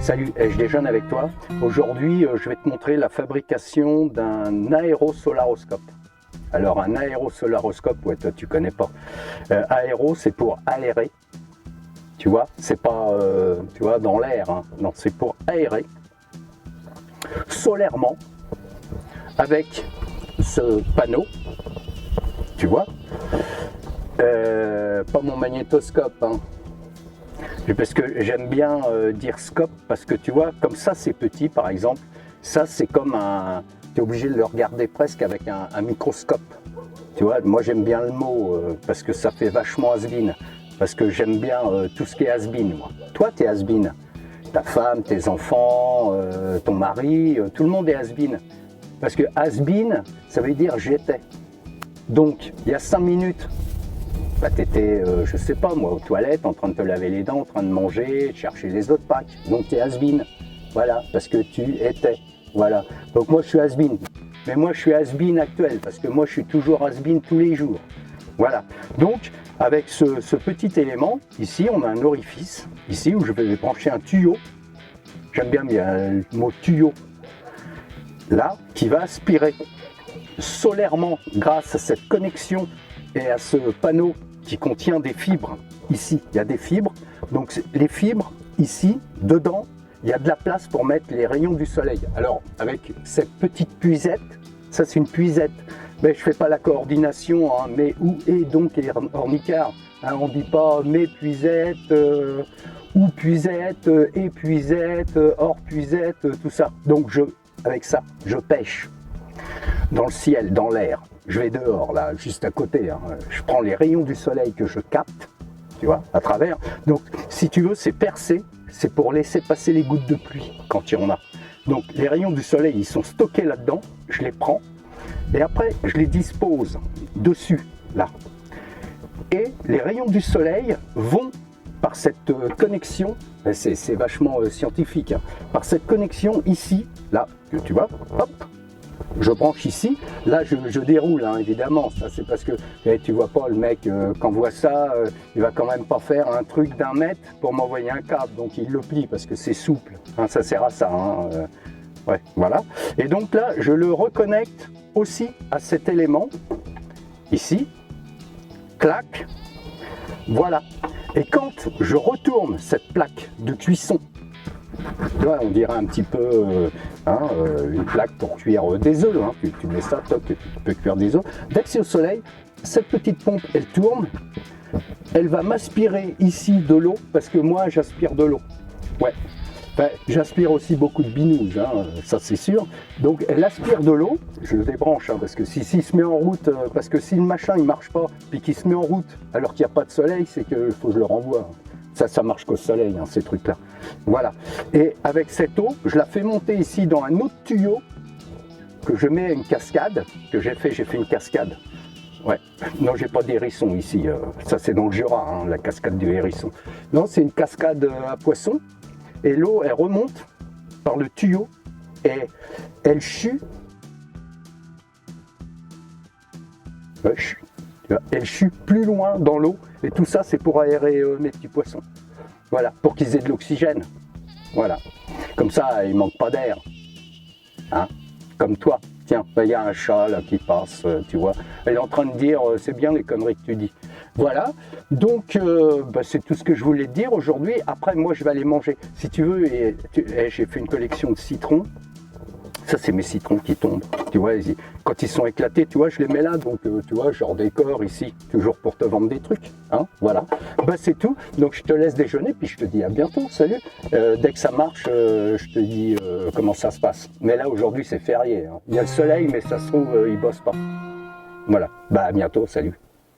Salut, je déjeune avec toi. Aujourd'hui, je vais te montrer la fabrication d'un aérosolaroscope. Alors, un aérosolaroscope, ouais, toi, tu connais pas. Aéro, c'est pour aérer. Tu vois, c'est pas, tu vois, dans l'air. Hein. Non, c'est pour aérer solairement avec ce panneau. Tu vois, pas mon magnétoscope. Hein. Parce que j'aime bien dire scope, parce que tu vois, comme ça c'est petit par exemple, ça c'est comme un... Tu es obligé de le regarder presque avec un microscope. Tu vois, moi j'aime bien le mot, parce que ça fait vachement has-been, parce que j'aime bien tout ce qui est has-been, moi. Toi t'es has-been, ta femme, tes enfants, ton mari, tout le monde est has-been. Parce que has-been, ça veut dire j'étais. Donc, il y a 5 minutes, bah, tu étais, je sais pas moi, aux toilettes, en train de te laver les dents, en train de manger, de chercher les autres packs. Donc tu es has-been. Voilà, parce que tu étais. Voilà. Donc moi je suis has-been. Mais moi je suis has-been actuel, parce que moi je suis toujours has-been tous les jours. Voilà. Donc avec ce petit élément, ici on a un orifice, ici où je vais brancher un tuyau. J'aime bien le mot tuyau. Là, qui va aspirer solairement grâce à cette connexion et à ce panneau qui contient des fibres. Ici, il y a des fibres. Donc les fibres, ici, dedans, il y a de la place pour mettre les rayons du soleil. Alors, avec cette petite puisette, ça c'est une puisette, mais je ne fais pas la coordination, hein, mais où est donc Ornicard, hein, on ne dit pas mes puisettes, ou puisette, et puisette, hors puisette, tout ça. Donc avec ça, je pêche dans le ciel, dans l'air. Je vais dehors, là, juste à côté. Hein. Je prends les rayons du soleil que je capte, tu vois, à travers. Donc, si tu veux, c'est percé, c'est pour laisser passer les gouttes de pluie quand il y en a. Donc, les rayons du soleil, ils sont stockés là-dedans. Je les prends et après, je les dispose dessus, là. Et les rayons du soleil vont, par cette connexion, c'est vachement scientifique, hein, par cette connexion ici, là, tu vois, hop, je branche ici, là je déroule, hein, évidemment, ça c'est parce que tu vois pas le mec quand voit ça, il va quand même pas faire un truc d'1 mètre pour m'envoyer un câble, donc il le plie parce que c'est souple, hein, ça sert à ça, hein, ouais, voilà. Et donc là je le reconnecte aussi à cet élément, ici, clac, voilà. Et quand je retourne cette plaque de cuisson, tu vois, on dirait un petit peu une plaque pour cuire des œufs. Hein. Tu mets ça, toc, tu peux cuire des œufs. Dès que c'est au soleil, cette petite pompe, elle tourne. Elle va m'aspirer ici de l'eau, parce que moi, j'aspire de l'eau. Ouais. Enfin, j'aspire aussi beaucoup de binouze, hein, ça c'est sûr. Donc elle aspire de l'eau, je le débranche, hein, parce que s'il se met en route, parce que si le machin il marche pas, puis qu'il se met en route alors qu'il n'y a pas de soleil, c'est qu'il faut que je le renvoie. Ça marche qu'au soleil, hein, ces trucs-là. Voilà. Et avec cette eau, je la fais monter ici dans un autre tuyau que je mets à une cascade, que j'ai fait une cascade. Ouais. Non, j'ai pas d'hérisson ici. Ça, c'est dans le Jura, hein, la cascade du hérisson. Non, c'est une cascade à poissons. Et l'eau, elle remonte par le tuyau et elle chute. Elle chute plus loin dans l'eau. Et tout ça, c'est pour aérer mes petits poissons. Voilà, pour qu'ils aient de l'oxygène. Voilà. Comme ça, il ne manque pas d'air. Hein? Comme toi. Tiens, il y a un chat là qui passe, tu vois. Elle est en train de dire, c'est bien les conneries que tu dis. Voilà, donc c'est tout ce que je voulais te dire aujourd'hui. Après, moi, je vais aller manger. Si tu veux, j'ai fait une collection de citrons. Ça, c'est mes citrons qui tombent. Tu vois, quand ils sont éclatés, tu vois, je les mets là. Donc, tu vois, je redécore ici, toujours pour te vendre des trucs. Hein, voilà, c'est tout. Donc, je te laisse déjeuner, puis je te dis à bientôt. Salut. Dès que ça marche, je te dis comment ça se passe. Mais là, aujourd'hui, c'est férié. Hein. Il y a le soleil, mais ça se trouve, il bosse pas. Voilà, à bientôt. Salut.